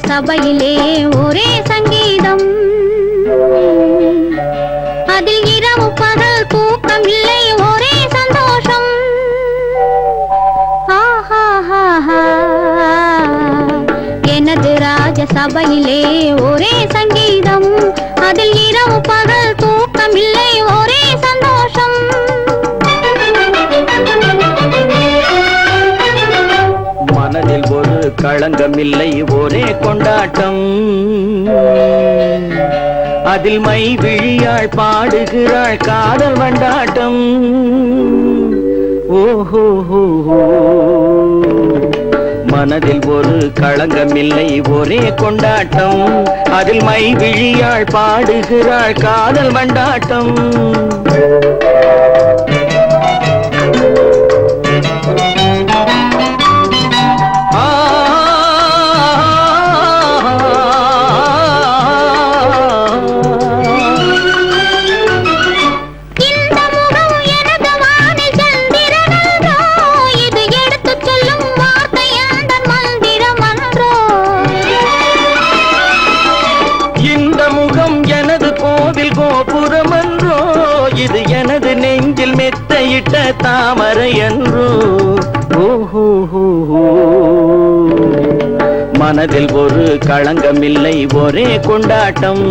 சபையிலே ஒரே சங்கீதம், அதில் இரவு பகல் தூக்கம் இல்லை, ஒரே சந்தோஷம். எனது ராஜ சபையிலே ஒரே சங்கீதம், அதில் இரவு பகல் தூக்கம் இல்லை, ஒரே சந்தோஷம். மனதில் ஒரு களங்கமில்லை, ஒரே கொண்டாட்டம், அதில் மை விழியாள் பாடுகிறாள் காதல் வண்டாட்டம். ஓஹோ, மனதில் ஒரு களங்கமில்லை, ஒரே கொண்டாட்டம், அதில் மை விழியாள் பாடுகிறாள் காதல் வண்டாட்டம். இது எனது நெஞ்சில் மெத்தையிட்ட தாமரை என்றோ. ஓஹோ, மனதில் ஒரு களங்கமில்லை, ஒரே கொண்டாட்டம்.